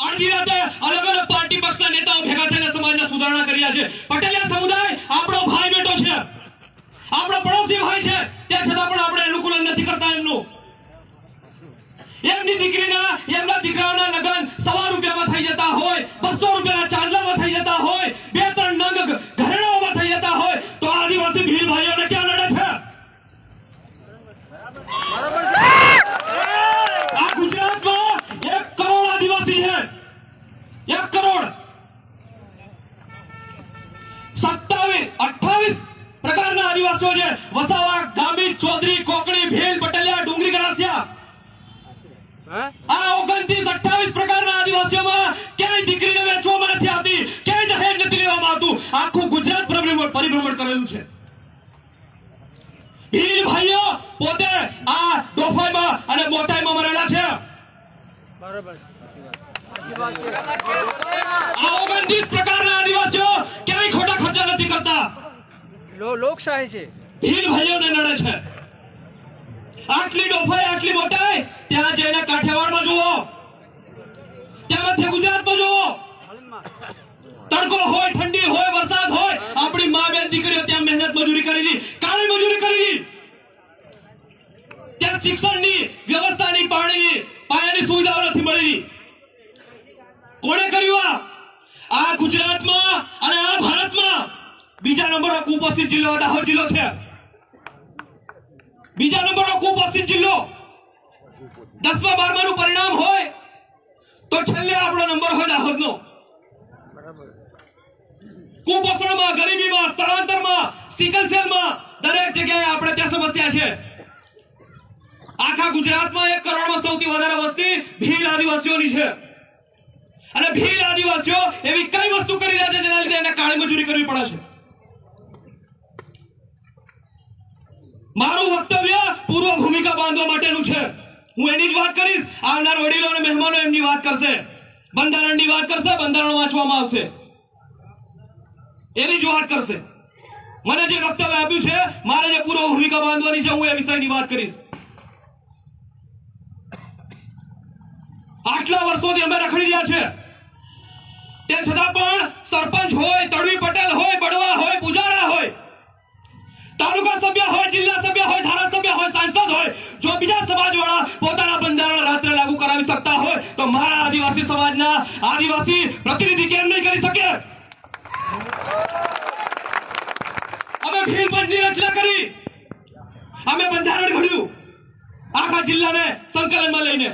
અડધી રાતે અલગ અલગ પાર્ટી પક્ષના નેતાઓ ભેગા થઈને સમાજના સુધારણા કર્યા છે. પટેલિયા સમુદાય આપણો ભાઈ બેટો છે, આપણો પડોશી ભાઈ છે, તે છતાં પણ આપણે અનુકૂલન નથી કરતા એમનું. એમની દીકરીના એમના દીકરાઓના લગ્ન 100 રૂપિયામાં થઈ જતા હોય, 200 રૂપિયાના ચાંદલામાં થઈ જતા હોય, 2-3 નંગ ઘરેણાઓમાં થઈ જતા હોય, તો આદિવાસી ભીલ ભાઈઓને ક્યાં લડે છે? આ ગુજરાતમાં 1 કરોડ આદિવાસી છે, 1 કરોડ. 28 પ્રકારના આદિવાસીઓ છે. વસાવા, ગામિત, ચૌધરી, કોકણી, ભીલ, પટેલિયા, ડુંગરી, ગરાસિયા. આ 29-28 પ્રકારના આદિવાસીઓમાં ક્યાંય દીકરીને વેચવામાં નથી આવતી, ક્યાંય દહેજ નથી લેવામાં આવતું. આખું ગુજરાત પરિભ્રમણ કરેલું છે. ભીલ ભાઈઓ પોતે આ ડોફાઈમાં અને મોટાઈમાં મરેલા છે. બરાબર. આ 29 પ્રકારના આદિવાસીઓ ક્યાંય ખોટા ખર્ચા નથી કરતા. લોકશાહી છે. ભીલ ભાઈઓને નડે છે. આટલી ડોફાઈ, આટલી મોટાઈ ત્યાં જઈને કાઠિયાવાડમાં જુઓ, ત્યાં મધ્ય ગુજરાતમાં જુઓ. તડકો હોય, ઠંડી હોય, વરસાદ હોય, આપણી મા બેન દીકરીઓ ત્યાં મહેનત મજૂરી કરેલી, કાળી મજૂરી કરેલી. ત્યાં શિક્ષણની વ્યવસ્થાની, પાણીની પાયાની સુવિધાઓ નથી મળેલી. કોણે કર્યું આ ગુજરાતમાં અને આ ભારતમાં? બીજા નંબરનો કુપોષિત જિલ્લો દાહોદ જિલ્લો છે. બીજા નંબરનો કુપોષિત જિલ્લો. 10મા 12માનું પરિણામ હોય તો છેલ્લે આપણો નંબર હોય દાહોદનો. કુપોષણમાં, ગરીબીમાં, સ્થળાંતરમાં, સિકલ સેલમાં દરેક જગ્યાએ આપણે ત્યાં સમસ્યા છે. આખા ગુજરાતમાં 1 કરોડમાં સૌથી વધારે વસ્તી ભીલ આદિવાસીઓની છે. અને ભીલ આદિવાસીઓ એવી કઈ વસ્તુ કરી રહ્યા છે જેના લીધે એને કાળી મજૂરી કરવી પડે છે? મારું વક્તવ્ય પૂર્વ ભૂમિકા બાંધવા માટેનું છે. હું એની જ વાત કરીશ. આવનાર વડીલો અને મહેમાનો એમની વાત કરશે, બંધારણની વાત કરશે, બંધારણ વાંચવામાં આવશે, એની જ વાત કરશે. મને જે વક્તવ્ય આપ્યું છે, મારે જે પૂર્વ ભૂમિકા બાંધવાની છે, હું એ વિષયની વાત કરીશ. આટલા વર્ષોથી અમે રખડી રહ્યા છે, તે છતાં પણ સરપંચ હોય, તડવી પટેલ હોય, બડવા હોય, પુજારા હોય, તાલુકા સભ્ય હોય, જિલ્લા સભ્ય હોય, ધારાસભ્ય હોય, સાંસદ હોય, જો બીજા સમાજવાળા પોતાના બંધારણ રાત્રે લાગુ કરાવી શકતા હોય તો મારા આદિવાસી સમાજના આદિવાસી પ્રતિનિધિ કેમ નહીં કરી શકે? અમે ભીલ પંચની રચના કરી, અમે બંધારણ ઘડ્યું આખા જિલ્લાને સંકલનમાં લઈને.